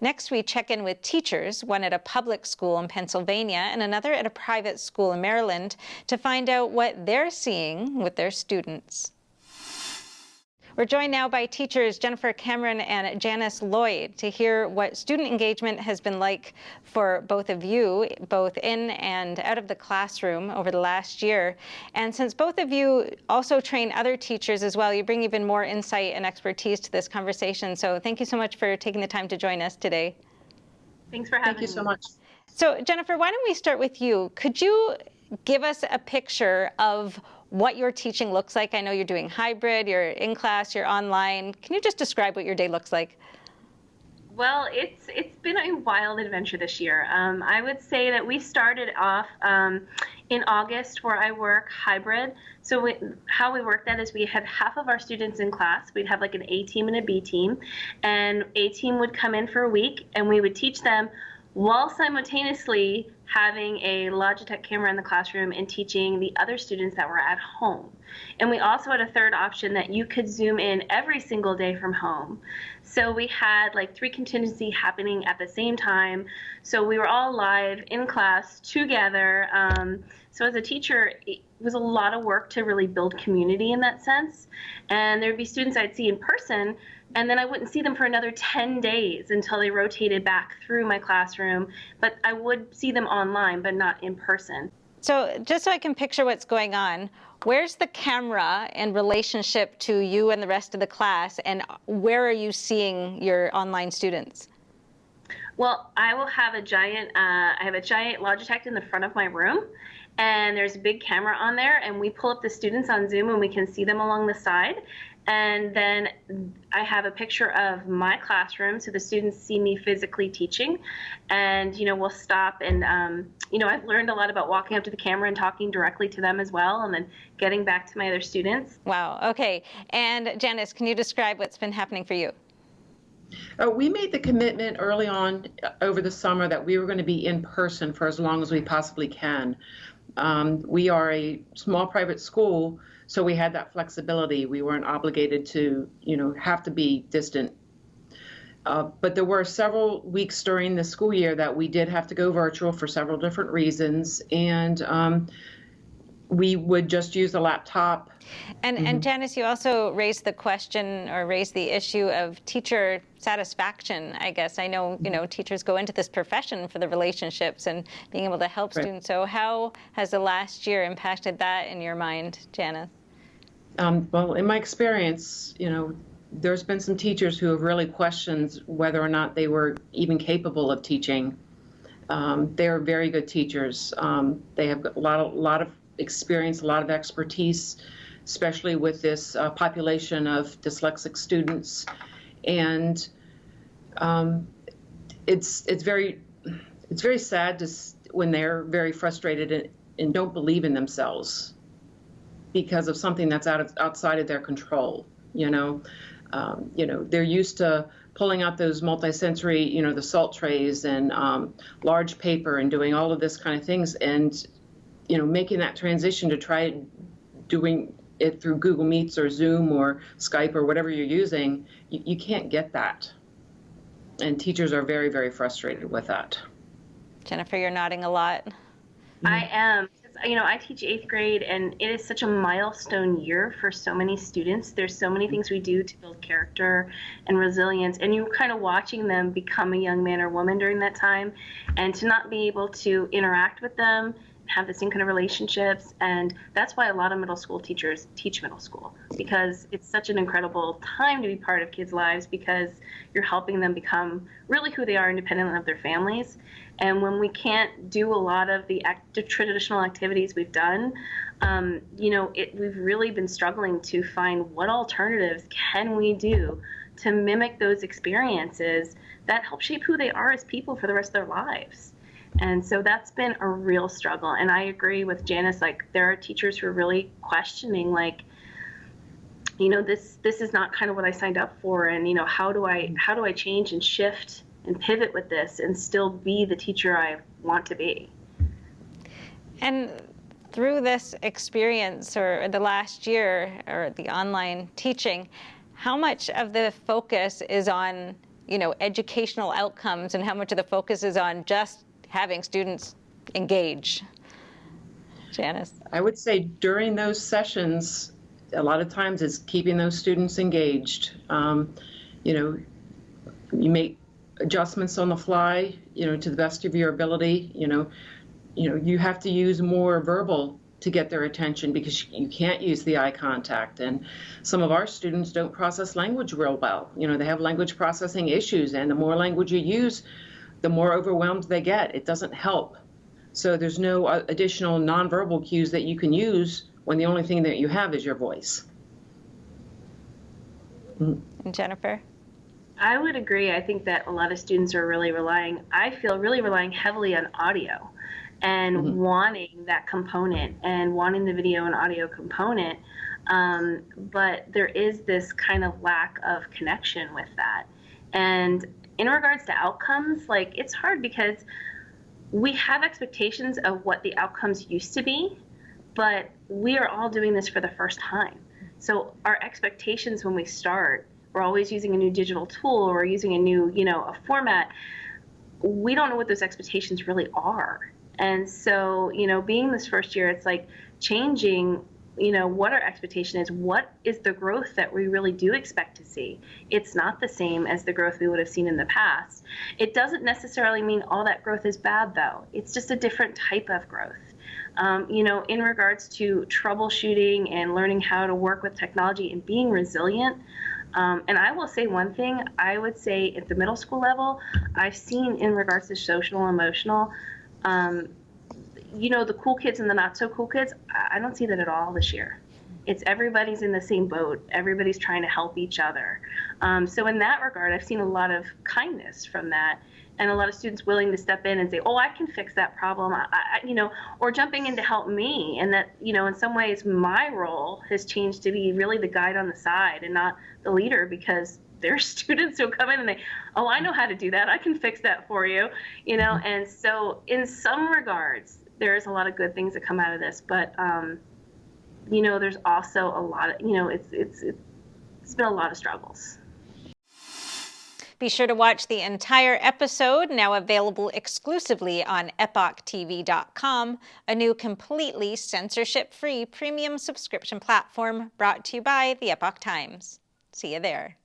Next, we check in with teachers, one at a public school in Pennsylvania and another at a private school in Maryland, to find out what they're seeing with their students. We're joined now by teachers Jennifer Cameron and Janice Lloyd to hear what student engagement has been like for both of you, both in and out of the classroom over the last year. And since both of you also train other teachers as well, you bring even more insight and expertise to this conversation. So thank you so much for taking the time to join us today. Thanks for having me. Thank you so much. So Jennifer, why don't we start with you? Could you give us a picture of what your teaching looks like? I know you're doing hybrid, you're in class, you're online. Can you just describe what your day looks like? Well, it's been a wild adventure this year. I would say that we started off in August where I work hybrid. So how we work that is we had half of our students in class. We'd have like an A team and a B team. And A team would come in for a week and we would teach them while simultaneously having a Logitech camera in the classroom and teaching the other students that were at home. And we also had a third option that you could Zoom in every single day from home. So we had like 3 contingencies happening at the same time. So we were all live in class together. So as a teacher, it was a lot of work to really build community in that sense. And there'd be students I'd see in person, and then I wouldn't see them for another 10 days until they rotated back through my classroom. But I would see them online, but not in person. So just so I can picture what's going on, where's the camera in relationship to you and the rest of the class, and where are you seeing your online students? Well, I will have a giant, I have a giant Logitech in the front of my room, and there's a big camera on there, and we pull up the students on Zoom and we can see them along the side. And then I have a picture of my classroom so the students see me physically teaching. And, we'll stop and, I've learned a lot about walking up to the camera and talking directly to them as well, and then getting back to my other students. Wow, okay. And Janice, can you describe what's been happening for you? We made the commitment early on over the summer that we were going to be in person for as long as we possibly can. We are a small private school, so we had that flexibility. We weren't obligated to, have to be distant. But there were several weeks during the school year that we did have to go virtual for several different reasons, and we would just use the laptop. And Janice, you also raised the question or raised the issue of teacher satisfaction, I guess. I know, teachers go into this profession for the relationships and being able to help students. So how has the last year impacted that in your mind, Janice? Well, in my experience, there's been some teachers who have really questioned whether or not they were even capable of teaching. They're very good teachers. They have a lot of experience, a lot of expertise, especially with this population of dyslexic students. And it's very sad when they're very frustrated and don't believe in themselves because of something that's outside of their control. They're used to pulling out those multi-sensory, the salt trays and large paper and doing all of this kind of things, and making that transition to try doing it through Google Meets or Zoom or Skype or whatever you're using, you can't get that. And teachers are very, very frustrated with that. Jennifer, you're nodding a lot. I am. I teach 8th grade, and it is such a milestone year for so many students. There's so many things we do to build character and resilience, and you're kind of watching them become a young man or woman during that time, and to not be able to interact with them, have the same kind of relationships. And that's why a lot of middle school teachers teach middle school, because it's such an incredible time to be part of kids' lives, because you're helping them become really who they are independent of their families. And when we can't do a lot of the traditional activities we've done, we've really been struggling to find what alternatives can we do to mimic those experiences that help shape who they are as people for the rest of their lives. And so that's been a real struggle. And I agree with Janice, there are teachers who are really questioning, this is not kind of what I signed up for. And, how do I change and shift and pivot with this and still be the teacher I want to be? And through this experience or the last year or the online teaching, how much of the focus is on educational outcomes and how much of the focus is on just having students engage? Janice? I would say during those sessions, a lot of times it's keeping those students engaged. You make adjustments on the fly, to the best of your ability. You have to use more verbal to get their attention because you can't use the eye contact. And some of our students don't process language real well. They have language processing issues, and the more language you use, the more overwhelmed they get. It doesn't help. So there's no additional nonverbal cues that you can use when the only thing that you have is your voice. And Jennifer? I would agree. I think that a lot of students are really relying heavily on audio and wanting that component and wanting the video and audio component. But there is this kind of lack of connection with that. And in regards to outcomes, it's hard because we have expectations of what the outcomes used to be, but we are all doing this for the first time. So our expectations when we start, we're always using a new digital tool or using a new, a format. We don't know what those expectations really are. And so, being this first year, it's like changing, what our expectation is. What is the growth that we really do expect to see? It's not the same as the growth we would have seen in the past. It doesn't necessarily mean all that growth is bad, though. It's just a different type of growth. In regards to troubleshooting and learning how to work with technology and being resilient, and I will say one thing, I would say at the middle school level, I've seen in regards to social and emotional, the cool kids and the not so cool kids, I don't see that at all this year. It's everybody's in the same boat. Everybody's trying to help each other. So in that regard, I've seen a lot of kindness from that, and a lot of students willing to step in and say, oh, I can fix that problem, or jumping in to help me. And that, in some ways, my role has changed to be really the guide on the side and not the leader, because there's students who come in and I know how to do that. I can fix that for you, And so in some regards, there's a lot of good things that come out of this, but there's also a lot of, it's been a lot of struggles. Be sure to watch the entire episode, now available exclusively on EpochTV.com, a new completely censorship-free premium subscription platform brought to you by the Epoch Times. See you there.